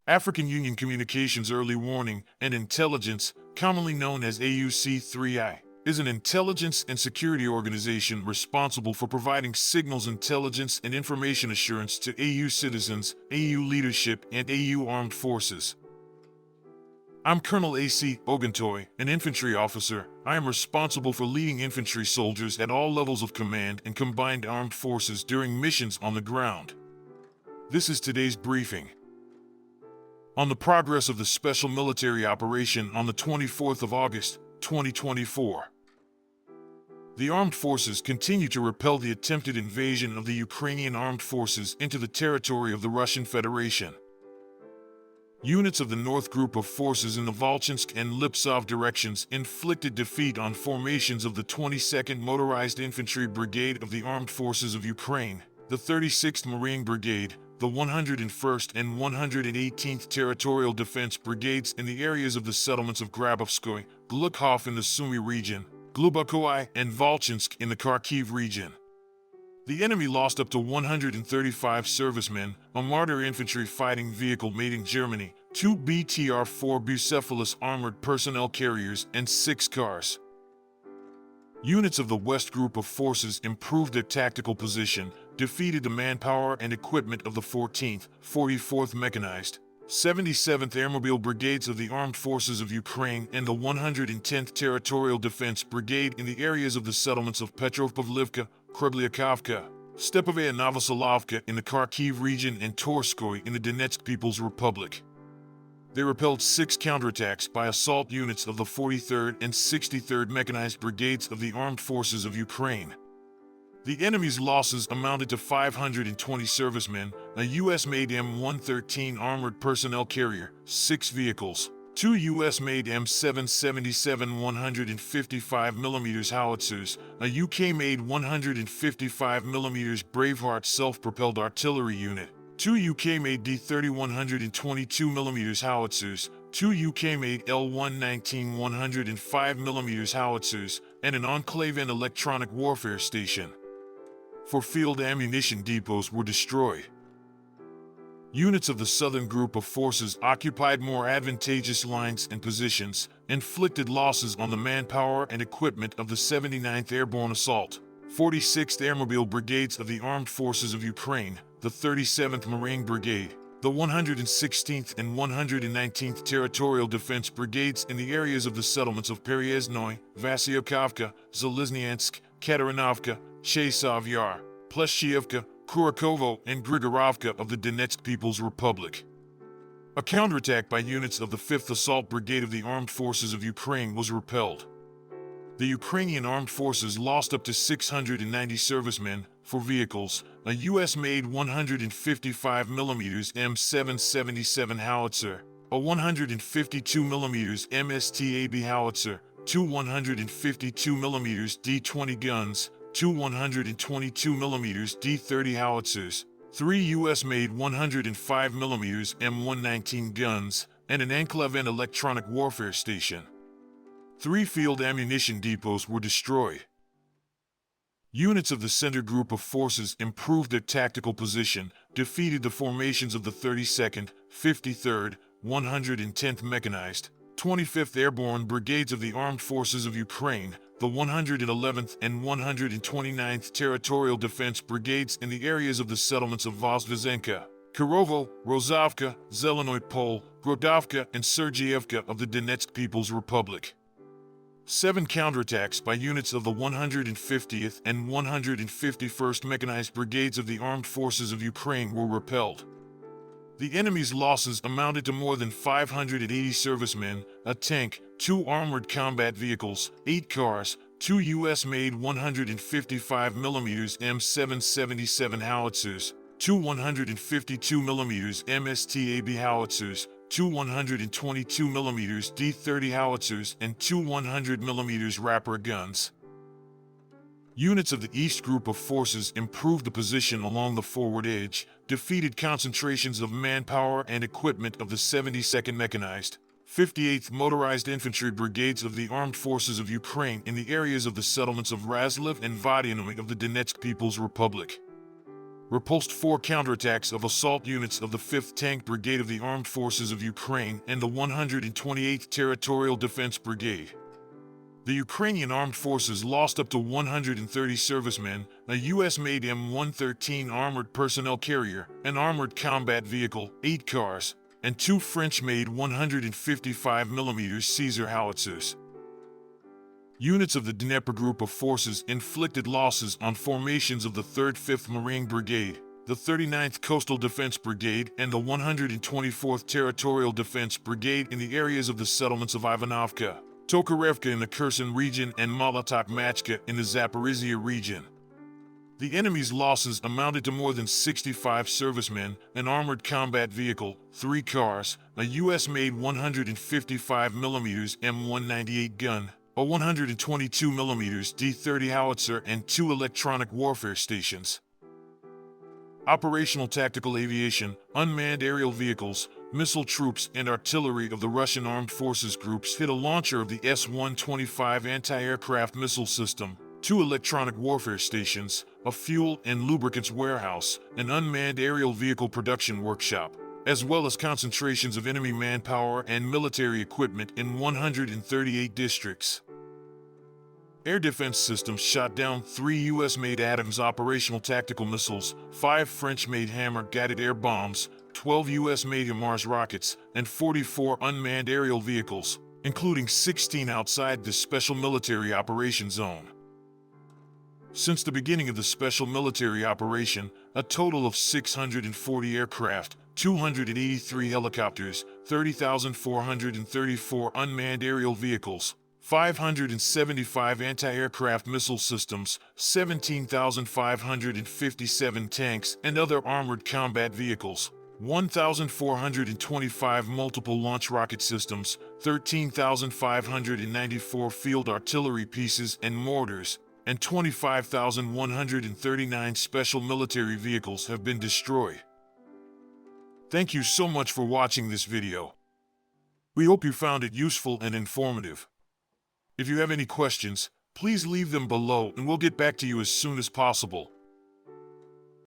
African Union Communications Early Warning and Intelligence, commonly known as AUC3I, is an intelligence and security organization responsible for providing signals intelligence and information assurance to AU citizens, AU leadership, and AU armed forces. I'm Colonel A.C. Oguntoye, an infantry officer. I am responsible for leading infantry soldiers at all levels of command and combined armed forces during missions on the ground. This is today's briefing. On the progress of the special military operation on the 24th of August, 2024. The armed forces continue to repel the attempted invasion of the Ukrainian armed forces into the territory of the Russian Federation. Units of the North Group of Forces in the Volchansk and Liptsov directions inflicted defeat on formations of the 22nd Motorized Infantry Brigade of the Armed Forces of Ukraine, the 36th Marine Brigade, the 101st and 118th Territorial Defense Brigades in the areas of the settlements of Grabovskoye, Glukov in the Sumy region, Glubokoi and Volchansk in the Kharkiv region. The enemy lost up to 135 servicemen, a Marder infantry fighting vehicle made in Germany, 2 BTR-4 Bucephalus armored personnel carriers, and 6 cars. Units of the West Group of Forces improved their tactical position, defeated the manpower and equipment of the 14th, 44th Mechanized, 77th Airmobile Brigades of the Armed Forces of Ukraine and the 110th Territorial Defense Brigade in the areas of the settlements of Petropavlivka, Krebliakovka, Stepovaya Novosolovka in the Kharkiv region and Torskoy in the Donetsk People's Republic. They repelled 6 counterattacks by assault units of the 43rd and 63rd Mechanized Brigades of the Armed Forces of Ukraine. The enemy's losses amounted to 520 servicemen, a U.S.-made M113 armored personnel carrier, 6 vehicles, 2 U.S.-made M777 155mm howitzers, a UK-made 155mm Braveheart self-propelled artillery unit, 2 UK-made D30 122mm howitzers, 2 UK-made L119 105mm howitzers, and an enclave and electronic warfare station. 4 field ammunition depots were destroyed. Units of the Southern Group of Forces occupied more advantageous lines and positions, inflicted losses on the manpower and equipment of the 79th Airborne Assault, 46th Airmobile Brigades of the Armed Forces of Ukraine, the 37th Marine Brigade, the 116th and 119th Territorial Defense Brigades in the areas of the settlements of Pereyaznoi, Vasyokavka, Zaliznyansk, Katarinovka, Chasov Yar, Pleshchievka, Kurakovo, and Grigorovka of the Donetsk People's Republic. A counterattack by units of the 5th Assault Brigade of the Armed Forces of Ukraine was repelled. The Ukrainian Armed Forces lost up to 690 servicemen, 4 vehicles, a U.S.-made 155mm M777 howitzer, a 152mm MSTAB howitzer, 2 152mm D20 guns, 2 122mm D30 howitzers, 3 U.S.-made 105mm M119 guns, and an enclave and electronic warfare station. 3 field ammunition depots were destroyed. Units of the Center Group of Forces improved their tactical position, defeated the formations of the 32nd, 53rd, 110th Mechanized, 25th Airborne Brigades of the Armed Forces of Ukraine, the 111th and 129th Territorial Defense Brigades in the areas of the settlements of Vozdvizenka, Kirovo, Rozovka, Zelenoy Pol, Grodovka, and Sergievka of the Donetsk People's Republic. 7 counterattacks by units of the 150th and 151st Mechanized Brigades of the Armed Forces of Ukraine were repelled. The enemy's losses amounted to more than 580 servicemen, a tank, 2 armored combat vehicles, 8 cars, 2 U.S.-made 155mm M777 howitzers, 2 152mm MSTAB howitzers, 2 122mm D30 howitzers, and 2 100mm Raptor guns. Units of the East Group of Forces improved the position along the forward edge, defeated concentrations of manpower and equipment of the 72nd Mechanized, 58th Motorized Infantry Brigades of the Armed Forces of Ukraine in the areas of the settlements of Razliv and Vodyanoy of the Donetsk People's Republic. repulsed 4 counterattacks of assault units of the 5th Tank Brigade of the Armed Forces of Ukraine and the 128th Territorial Defense Brigade. The Ukrainian armed forces lost up to 130 servicemen, a U.S.-made M113 armored personnel carrier, an armored combat vehicle, 8 cars, and 2 French-made 155mm Caesar howitzers. Units of the Dnepr group of forces inflicted losses on formations of the 3rd 5th Marine Brigade, the 39th Coastal Defense Brigade, and the 124th Territorial Defense Brigade in the areas of the settlements of Ivanovka, Tokarevka in the Kherson region, and Molotov-Machka in the Zaporizhia region. The enemy's losses amounted to more than 65 servicemen, an armored combat vehicle, 3 cars, a U.S.-made 155mm M198 gun, a 122mm D-30 howitzer, and 2 electronic warfare stations. Operational tactical aviation, unmanned aerial vehicles, missile troops, and artillery of the Russian Armed Forces groups hit a launcher of the S-125 anti-aircraft missile system, 2 electronic warfare stations, a fuel and lubricants warehouse, an unmanned aerial vehicle production workshop, as well as concentrations of enemy manpower and military equipment in 138 districts. Air defense systems shot down 3 U.S.-made Adams operational tactical missiles, 5 French-made Hammer guided air bombs, 12 U.S.-made HIMARS rockets, and 44 unmanned aerial vehicles, including 16 outside the Special Military Operations Zone. Since the beginning of the Special Military Operation, a total of 640 aircraft, 283 helicopters, 30,434 unmanned aerial vehicles, 575 anti-aircraft missile systems, 17,557 tanks and other armored combat vehicles, 1,425 multiple launch rocket systems, 13,594 field artillery pieces and mortars, and 25,139 special military vehicles have been destroyed. Thank you so much for watching this video. We hope you found it useful and informative. If you have any questions, please leave them below and we'll get back to you as soon as possible.